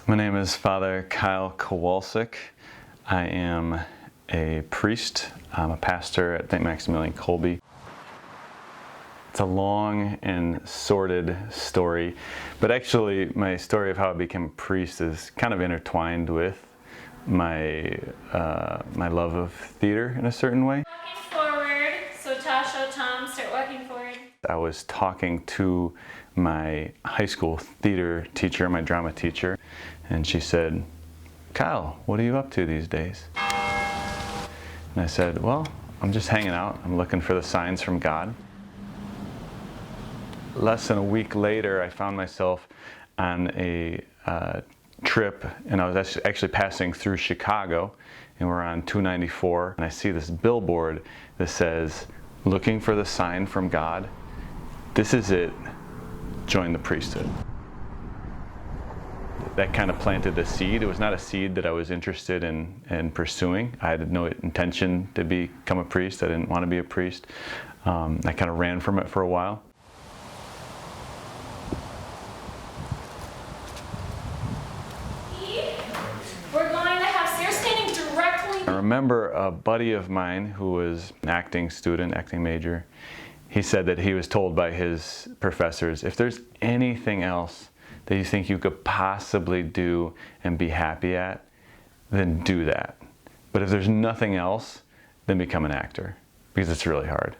My name is Father Kyle Kowalczyk. I am a priest. I'm a pastor at St. Maximilian Kolbe. It's a long and sordid story, but actually my story of how I became a priest is kind of intertwined with my love of theater in a certain way. Walking forward, so Tasha, Tom, start walking forward. I was talking to my high school theater teacher, my drama teacher, and she said, "Kyle, what are you up to these days?" And I said, "Well, I'm just hanging out. I'm looking for the signs from God." Less than a week later, I found myself on a trip, and I was actually passing through Chicago, and we're on 294, and I see this billboard that says, "Looking for the sign from God. This is it. Join the priesthood." That kind of planted the seed. It was not a seed that I was interested in pursuing. I had no intention to become a priest. I didn't want to be a priest. I kind of ran from it for a while. We're going to have, so you're standing directly. I remember a buddy of mine who was an acting student, acting major. He said that he was told by his professors, if there's anything else that you think you could possibly do and be happy at, then do that. But if there's nothing else, then become an actor, because it's really hard.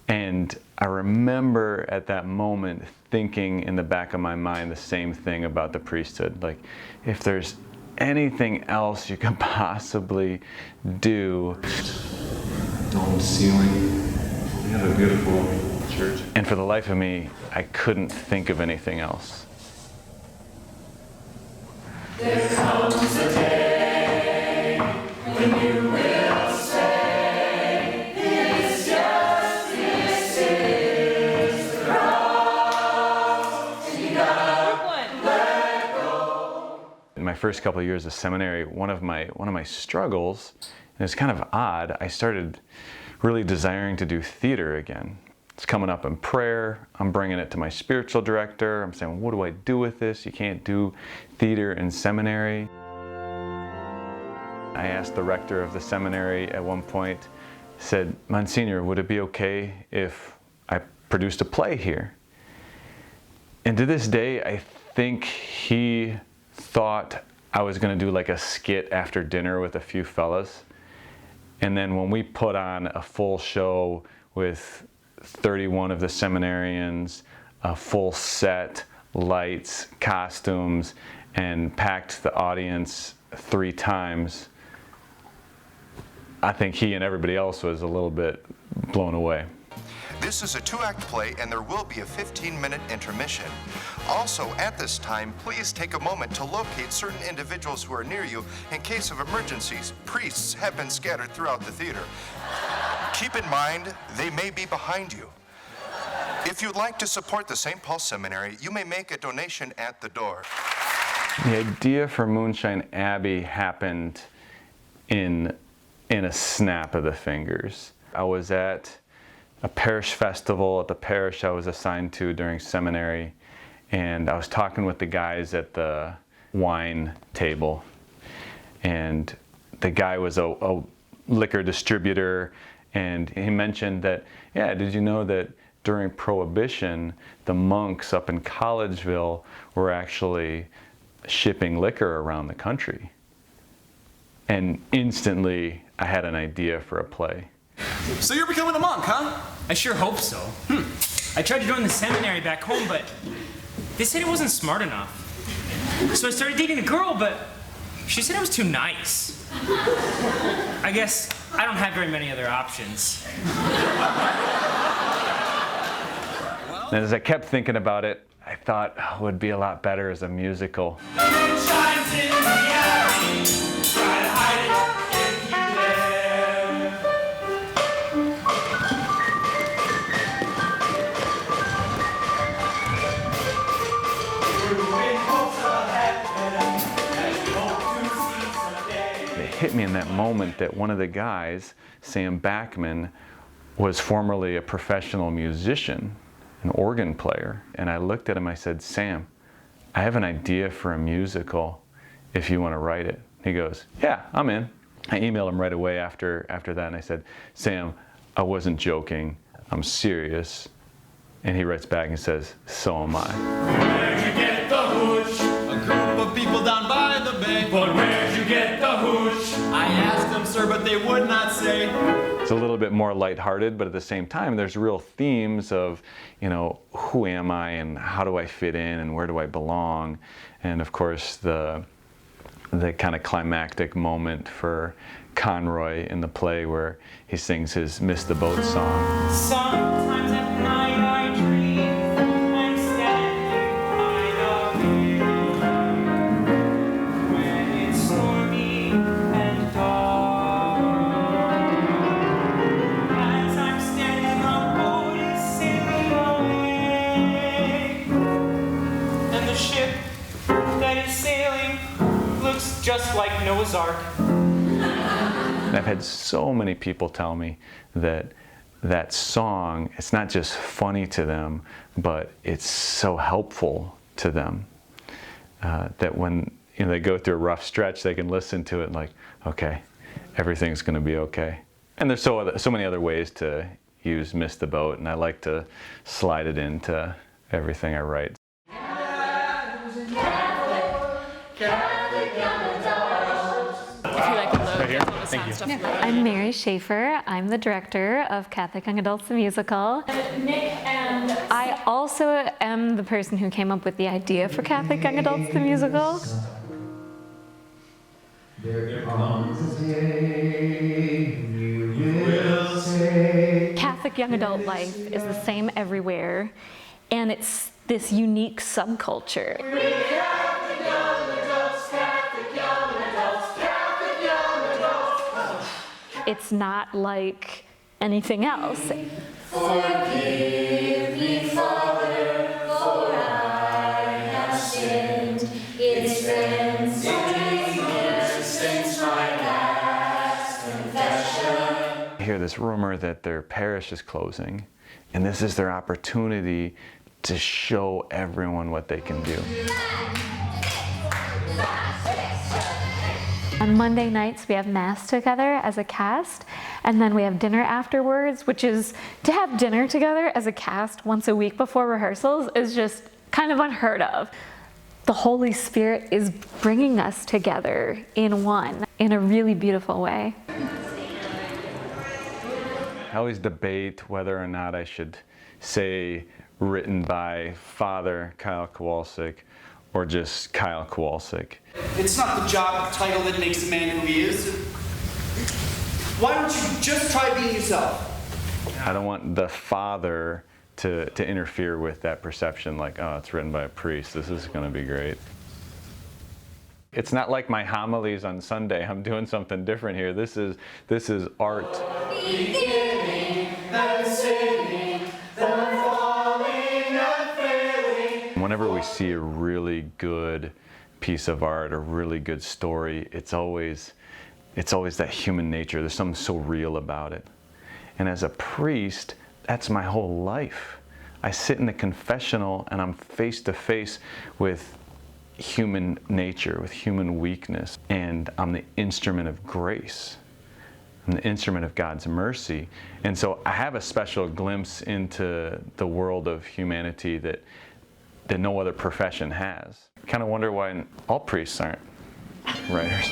And I remember at that moment thinking in the back of my mind the same thing about the priesthood. Like, if there's anything else you can possibly do. Domed ceiling. We have a beautiful church. And for the life of me, I couldn't think of anything else. There comes a day when you will say, "His justice is the cross, and you gotta let go." In my first couple of years of seminary, one of my struggles, and it's kind of odd, I started really desiring to do theater again. It's coming up in prayer. I'm bringing it to my spiritual director. I'm saying, what do I do with this? You can't do theater in seminary. I asked the rector of the seminary at one point, said, "Monsignor, would it be okay if I produced a play here?" And to this day, I think he thought I was going to do like a skit after dinner with a few fellas. And then when we put on a full show with 31 of the seminarians, a full set, lights, costumes, and packed the audience 3 times, I think he and everybody else was a little bit blown away. This is a 2-act play, and there will be a 15-minute intermission. Also, at this time, please take a moment to locate certain individuals who are near you in case of emergencies. Priests have been scattered throughout the theater. Keep in mind, they may be behind you. If you'd like to support the St. Paul Seminary, you may make a donation at the door. The idea for Moonshine Abbey happened in a snap of the fingers. I was at a parish festival at the parish I was assigned to during seminary, and I was talking with the guys at the wine table, and the guy was a liquor distributor, and he mentioned that, yeah, did you know that during Prohibition, the monks up in Collegeville were actually shipping liquor around the country? And instantly, I had an idea for a play. So you're becoming a monk, huh? I sure hope so. I tried to join the seminary back home, but they said it wasn't smart enough. So I started dating a girl, but she said I was too nice. I guess I don't have very many other options. And as I kept thinking about it, I thought, oh, it would be a lot better as a musical. The moon shines in the alley. Try to hide it if you dare. We're in hopes of heaven, as we hope to see someday. It hit me in that moment that one of the guys, Sam Backman, was formerly a professional musician, an organ player. And I looked at him, I said, "Sam, I have an idea for a musical if you want to write it. He goes, yeah, I'm in. I emailed him right away after that, and I said, Sam, I wasn't joking. I'm serious. And he writes back and says, so am I. Where'd you get the hooch? A group of people down by the bay. But where'd you get the hooch? I asked them, sir, but they would not say. It's a little bit more lighthearted, but at the same time, there's real themes of, you know, who am I and how do I fit in and where do I belong? And of course, the kind of climactic moment for Conroy in the play where he sings his Miss the Boat song. Sometimes at night I dream I'm standing by the pier when it's stormy and dark. As I'm standing on board is sailing away, and the ship that is sailing looks just like Noah's Ark. And I've had so many people tell me that that song, it's not just funny to them, but it's so helpful to them that when they go through a rough stretch, they can listen to it and like, okay, everything's going to be okay. And there's so many other ways to use Miss the Boat, and I like to slide it into everything I write. I'm Mary Schaefer. I'm the director of Catholic Young Adults the Musical. Nick and I also am the person who came up with the idea for Catholic Young Adults the Musical. Catholic young adult life is the same everywhere, and it's this unique subculture. It's not like anything else. Forgive me, Father, for I have sinned. It's been 6 years since my last confession. I hear this rumor that their parish is closing, and this is their opportunity to show everyone what they can do. On Monday nights, we have Mass together as a cast, and then we have dinner afterwards, which is to have dinner together as a cast once a week before rehearsals is just kind of unheard of. The Holy Spirit is bringing us together in one, in a really beautiful way. I always debate whether or not I should say written by Father Kyle Kowalczyk or just Kyle Kowalczyk. It's not the job title that makes a man who he is. Why don't you just try being yourself? I don't want the father to interfere with that perception like, oh, it's written by a priest, this is going to be great. It's not like my homilies on Sunday. I'm doing something different here. This is art. Whenever we see a really good piece of art, a really good story, it's always that human nature. There's something so real about it. And as a priest, that's my whole life. I sit in the confessional and I'm face to face with human nature, with human weakness, and I'm the instrument of grace. I'm the instrument of God's mercy. And so I have a special glimpse into the world of humanity that no other profession has. I kind of wonder why all priests aren't writers.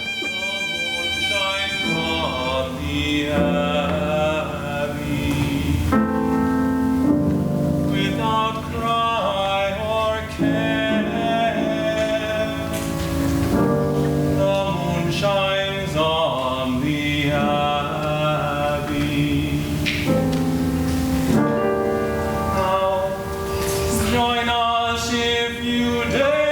Without cry or care, the moon shines on the abbey. Now, join us if you dare.